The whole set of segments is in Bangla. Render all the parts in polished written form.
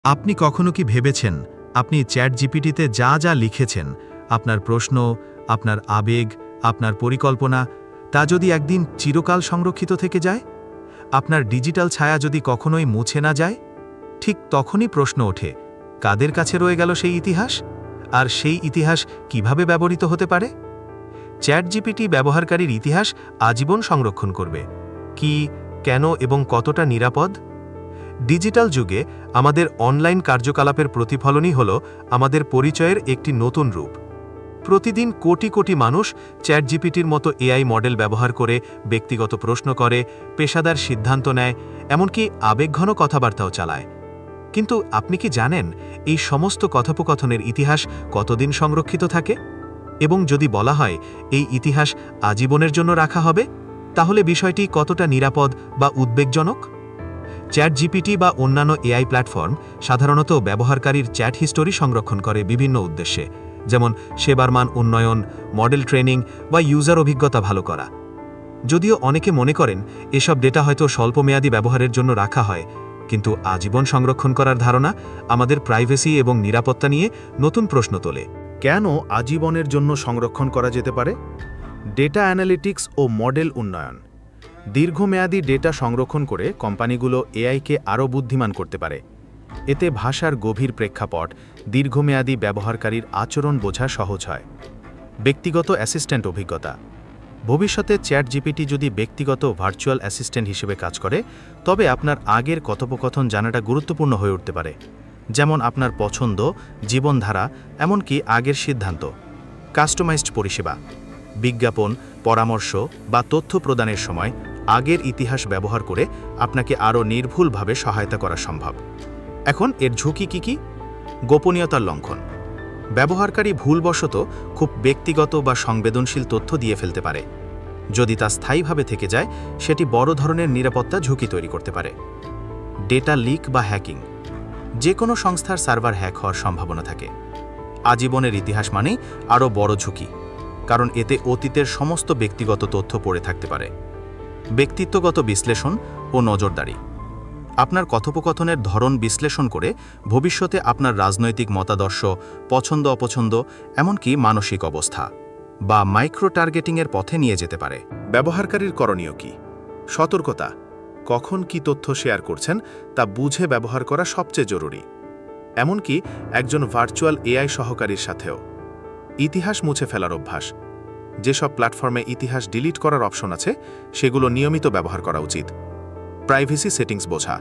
আপনি কখনো কি ভেবেছেন আপনি চ্যাট জিপিটিতে যা যা লিখেছেন, আপনার প্রশ্ন, আপনার আবেগ, আপনার পরিকল্পনা, তা যদি একদিন চিরকাল সংরক্ষিত থেকে যায়? আপনার ডিজিটাল ছায়া যদি কখনোই মুছে না যায়? ঠিক তখনই প্রশ্ন ওঠে, কাদের কাছে রয়ে গেল সেই ইতিহাস? আর সেই ইতিহাস কিভাবে ব্যবহৃত হতে পারে? চ্যাট জিপিটি ব্যবহারকারীর ইতিহাস আজীবন সংরক্ষণ করবে। কি, কেন এবং কতটা নিরাপদ? ডিজিটাল যুগে আমাদের অনলাইন কার্যকলাপের প্রতিফলনই হল আমাদের পরিচয়ের একটি নতুন রূপ। প্রতিদিন কোটি কোটি মানুষ চ্যাট জিপিটির মতো এআই মডেল ব্যবহার করে ব্যক্তিগত প্রশ্ন করে, পেশাদার সিদ্ধান্ত নেয়, এমনকি আবেগঘন কথাবার্তাও চালায়। কিন্তু আপনি কি জানেন এই সমস্ত কথোপকথনের ইতিহাস কতদিন সংরক্ষিত থাকে? এবং যদি বলা হয় এই ইতিহাস আজীবনের জন্য রাখা হবে, তাহলে বিষয়টি কতটা নিরাপদ বা উদ্বেগজনক? চ্যাট জিপিটি বা অন্যান্য এআই প্ল্যাটফর্ম সাধারণত ব্যবহারকারীর চ্যাট হিস্টোরি সংরক্ষণ করে বিভিন্ন উদ্দেশ্যে, যেমন সেবার মান উন্নয়ন, মডেল ট্রেনিং বা ইউজার অভিজ্ঞতা ভালো করা। যদিও অনেকে মনে করেন এসব ডেটা হয়তো স্বল্পমেয়াদী ব্যবহারের জন্য রাখা হয়, কিন্তু আজীবন সংরক্ষণ করার ধারণা আমাদের প্রাইভেসি এবং নিরাপত্তা নিয়ে নতুন প্রশ্ন তোলে। কেন আজীবনের জন্য সংরক্ষণ করা যেতে পারে? ডেটা অ্যানালিটিক্স ও মডেল উন্নয়ন। দীর্ঘমেয়াদী ডেটা সংরক্ষণ করে কোম্পানিগুলো এআইকে আরও বুদ্ধিমান করতে পারে। এতে ভাষার গভীর প্রেক্ষাপট, দীর্ঘমেয়াদী ব্যবহারকারীর আচরণ বোঝা সহজ হয়। ব্যক্তিগত অ্যাসিস্ট্যান্ট অভিজ্ঞতা। ভবিষ্যতে চ্যাট জিপিটি যদি ব্যক্তিগত ভার্চুয়াল অ্যাসিস্ট্যান্ট হিসেবে কাজ করে, তবে আপনার আগের কথোপকথন জানাটা গুরুত্বপূর্ণ হয়ে উঠতে পারে, যেমন আপনার পছন্দ, জীবনধারা, এমনকি আগের সিদ্ধান্ত। কাস্টমাইজড পরিষেবা। বিজ্ঞাপন, পরামর্শ বা তথ্য প্রদানের সময় আগের ইতিহাস ব্যবহার করে আপনাকে আরও নির্ভুলভাবে সহায়তা করা সম্ভব। এখন এর ঝুঁকি কী? গোপনীয়তার লঙ্ঘন। ব্যবহারকারী ভুলবশত খুব ব্যক্তিগত বা সংবেদনশীল তথ্য দিয়ে ফেলতে পারে। যদি তা স্থায়ীভাবে থেকে যায়, সেটি বড় ধরনের নিরাপত্তা ঝুঁকি তৈরি করতে পারে। ডেটা লিক বা হ্যাকিং। যে কোনো সংস্থার সার্ভার হ্যাক হওয়ার সম্ভাবনা থাকে। আজীবনের ইতিহাস মানেই আরও বড় ঝুঁকি, কারণ এতে অতীতের সমস্ত ব্যক্তিগত তথ্য পড়ে থাকতে পারে। ব্যক্তিত্বগত বিশ্লেষণ ও নজরদারি। আপনার কথোপকথনের ধরন বিশ্লেষণ করে ভবিষ্যতে আপনার রাজনৈতিক মতাদর্শ, পছন্দ অপছন্দ, এমনকি মানসিক অবস্থা বা মাইক্রো টার্গেটিংয়ের পথে নিয়ে যেতে পারে। ব্যবহারকারীর করণীয় কী? সতর্কতা। কখন কি তথ্য শেয়ার করছেন তা বুঝে ব্যবহার করা সবচেয়ে জরুরি, এমনকি একজন ভার্চুয়াল এআই সহকারীর সাথেও। ইতিহাস মুছে ফেলার অভ্যাস। যেসব প্ল্যাটফর্মে ইতিহাস ডিলিট করার অপশন আছে, সেগুলো নিয়মিত ব্যবহার করা উচিত। প্রাইভেসি সেটিংস বোঝা।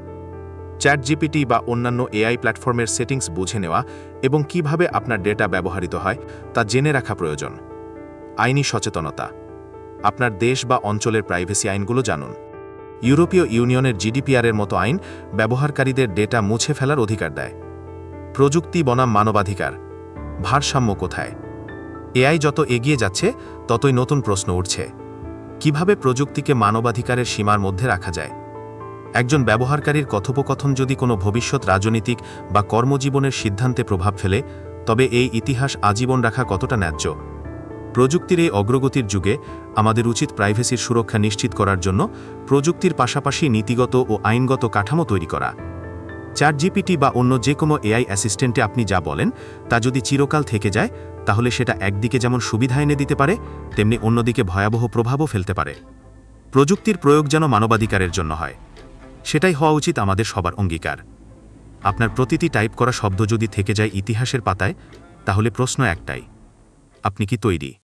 চ্যাট জিপিটি বা অন্যান্য এআই প্ল্যাটফর্মের সেটিংস বুঝে নেওয়া এবং কিভাবে আপনার ডেটা ব্যবহৃত হয় তা জেনে রাখা প্রয়োজন। আইনি সচেতনতা। আপনার দেশ বা অঞ্চলের প্রাইভেসি আইনগুলো জানুন। ইউরোপীয় ইউনিয়নের জিডিপিআরের মতো আইন ব্যবহারকারীদের ডেটা মুছে ফেলার অধিকার দেয়। প্রযুক্তি বনাম মানবাধিকার। ভারসাম্য কোথায়? এআই যত এগিয়ে যাচ্ছে, ততই নতুন প্রশ্ন উঠছে। কিভাবে প্রযুক্তিকে মানবাধিকারের সীমার মধ্যে রাখা যায়? একজন ব্যবহারকারীর কথোপকথন যদি কোনো ভবিষ্যৎ রাজনীতিক বা কর্মজীবনের সিদ্ধান্তে প্রভাব ফেলে, তবে এই ইতিহাস আজীবন রাখা কতটা ন্যায্য? প্রযুক্তির এই অগ্রগতির যুগে আমাদের উচিত প্রাইভেসির সুরক্ষা নিশ্চিত করার জন্য প্রযুক্তির পাশাপাশি নীতিগত ও আইনগত কাঠামো তৈরি করা। চ্যাট জিপিটি বা অন্য যে কোনো এআই অ্যাসিস্ট্যান্টে আপনি যা বলেন তা যদি চিরকাল থেকে যায়, তাহলে সেটা একদিকে যেমন সুবিধা এনে দিতে পারে, তেমনি অন্যদিকে ভয়াবহ প্রভাবও ফেলতে পারে। প্রযুক্তির প্রয়োগ যেন মানবাধিকারের জন্য হয়, সেটাই হওয়া উচিত আমাদের সবার অঙ্গীকার। আপনার প্রতিটি টাইপ করা শব্দ যদি থেকে যায় ইতিহাসের পাতায়, তাহলে প্রশ্ন একটাই, আপনি কি তৈরি?